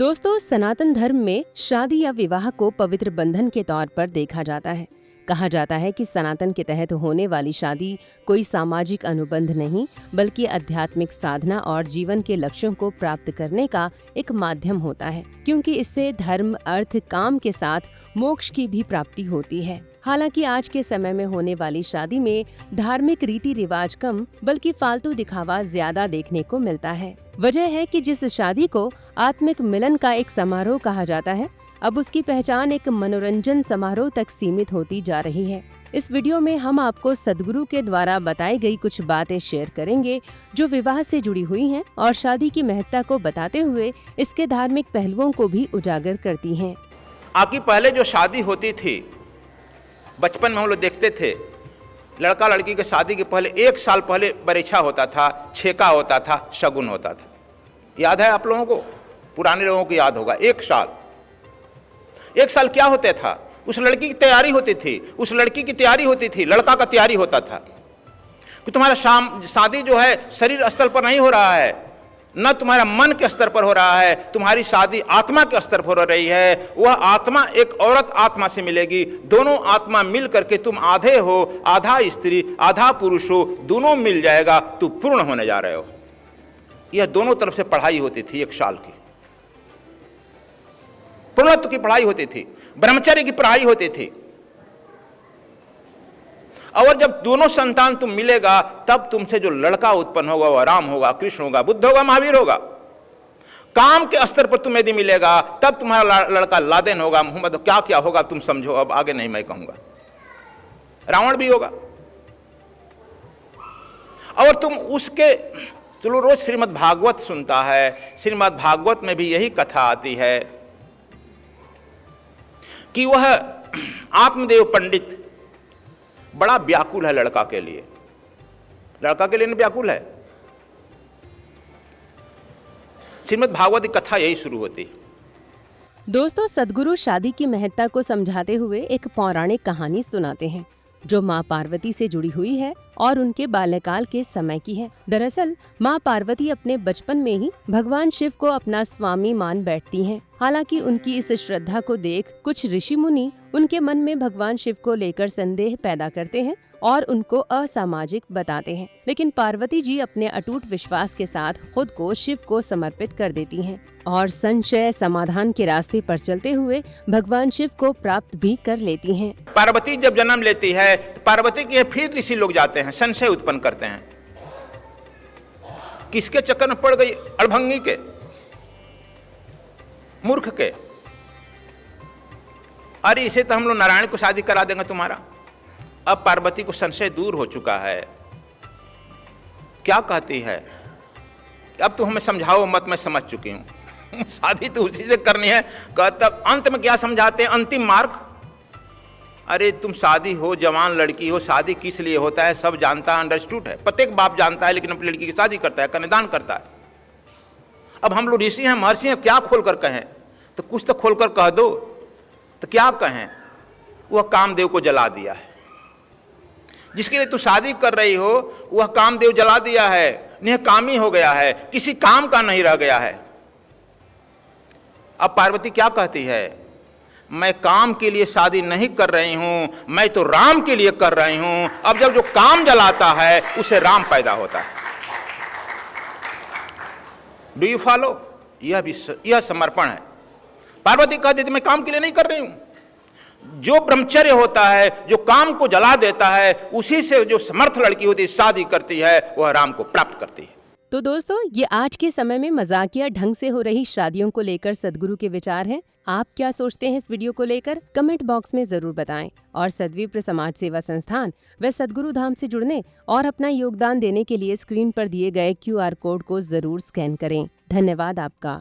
दोस्तों, सनातन धर्म में शादी या विवाह को पवित्र बंधन के तौर पर देखा जाता है। कहा जाता है कि सनातन के तहत होने वाली शादी कोई सामाजिक अनुबंध नहीं, बल्कि आध्यात्मिक साधना और जीवन के लक्ष्यों को प्राप्त करने का एक माध्यम होता है, क्योंकि इससे धर्म, अर्थ, काम के साथ मोक्ष की भी प्राप्ति होती है। हालांकि आज के समय में होने वाली शादी में धार्मिक रीति रिवाज कम, बल्कि फालतू दिखावा ज्यादा देखने को मिलता है। वजह है कि जिस शादी को आत्मिक मिलन का एक समारोह कहा जाता है, अब उसकी पहचान एक मनोरंजन समारोह तक सीमित होती जा रही है। इस वीडियो में हम आपको सदगुरु के द्वारा बताई गई कुछ बातें शेयर करेंगे जो विवाह से जुड़ी हुई हैं और शादी की महत्ता को बताते हुए इसके धार्मिक पहलुओं को भी उजागर करती हैं। आपकी पहले जो शादी होती थी, बचपन में हम लोग देखते थे, लड़का लड़की के शादी के पहले 1 साल पहले बरीछा होता था, छेका होता था, शगुन होता था। याद है आप लोगों को? पुराने लोगों को याद होगा। 1 साल क्या होता था? उस लड़की की तैयारी होती थी, उस लड़की की तैयारी होती थी, लड़का का तैयारी होता था कि तुम्हारा शादी जो है शरीर स्तर पर नहीं हो रहा है, न तुम्हारा मन के स्तर पर हो रहा है, तुम्हारी शादी आत्मा के स्तर पर हो रही है। वह आत्मा एक औरत आत्मा से मिलेगी, दोनों आत्मा मिल करके तुम आधे हो, आधा स्त्री आधा पुरुष हो, दोनों मिल जाएगा, तुम पूर्ण होने जा रहे हो। यह दोनों तरफ से पढ़ाई होती थी। 1 साल की पूर्णत्व की पढ़ाई होती थी, ब्रह्मचर्य की पढ़ाई होती थी। और जब दोनों संतान तुम मिलेगा, तब तुमसे जो लड़का उत्पन्न होगा वह राम होगा, कृष्ण होगा, बुद्ध होगा, महावीर होगा। काम के स्तर पर तुम यदि मिलेगा, तब तुम्हारा लड़का लादेन होगा, मोहम्मद, क्या क्या होगा तुम समझो, अब आगे नहीं मैं कहूंगा। रावण भी होगा। और तुम उसके, चलो रोज श्रीमद् भागवत सुनता है, श्रीमद् भागवत में भी यही कथा आती है कि वह आत्मदेव पंडित बड़ा व्याकुल है लड़का के लिए। लड़का के लिए नहीं व्याकुल है। श्रीमद् भागवत की कथा यही शुरू होती। दोस्तों, सदगुरु शादी की महत्ता को समझाते हुए एक पौराणिक कहानी सुनाते हैं जो माँ पार्वती से जुड़ी हुई है और उनके बाल्यकाल के समय की है। दरअसल माँ पार्वती अपने बचपन में ही भगवान शिव को अपना स्वामी मान बैठती हैं। हालांकि उनकी इस श्रद्धा को देख कुछ ऋषि मुनि उनके मन में भगवान शिव को लेकर संदेह पैदा करते हैं और उनको असामाजिक बताते हैं। लेकिन पार्वती जी अपने अटूट विश्वास के साथ खुद को शिव को समर्पित कर देती हैं और संशय समाधान के रास्ते पर चलते हुए भगवान शिव को प्राप्त भी कर लेती हैं। पार्वती जब जन्म लेती है तो पार्वती के फिर ऋषि लोग जाते हैं, संशय उत्पन्न करते हैं। किसके चक्कर में पड़ गई? अड़भंगी के, मूर्ख के। अरे इसे तो हम लोग नारायण को शादी करा देंगे तुम्हारा। अब पार्वती को संशय दूर हो चुका है। क्या कहती है? अब तुम हमें समझाओ मत, मैं समझ चुकी हूं। शादी तो उसी से करनी है। कहता अंत में क्या समझाते हैं? अंतिम मार्ग। अरे तुम शादी हो, जवान लड़की हो, शादी किस लिए होता है सब जानता है, अंडरस्टूड है। प्रत्येक बाप जानता है, लेकिन अपनी लड़की की शादी करता है, कन्यादान करता है। अब हम लोग ऋषि हैं, महर्षि हैं, क्या खोलकर कहें? तो कुछ तो खोलकर कह दो। तो क्या कहें? वह कामदेव को जला दिया है। जिसके लिए तू शादी कर रही हो वह कामदेव जला दिया है, निष्कामी हो गया है, किसी काम का नहीं रह गया है। अब पार्वती क्या कहती है? मैं काम के लिए शादी नहीं कर रही हूं, मैं तो राम के लिए कर रही हूं। अब जब जो काम जलाता है उसे राम पैदा होता है। Do you follow? यह समर्पण है। पार्वती कहती थी मैं काम के लिए नहीं कर रही हूं। जो ब्रह्मचर्य होता है, जो काम को जला देता है, उसी से जो समर्थ लड़की होती है शादी करती है, वह राम को प्राप्त करती है। तो दोस्तों, ये आज के समय में मजाकिया ढंग से हो रही शादियों को लेकर सदगुरु के विचार हैं। आप क्या सोचते हैं इस वीडियो को लेकर? कमेंट बॉक्स में जरूर बताएं और सद्विप्र समाज सेवा संस्थान व सदगुरु धाम से जुड़ने और अपना योगदान देने के लिए स्क्रीन पर दिए गए QR कोड को जरूर स्कैन करें। धन्यवाद आपका।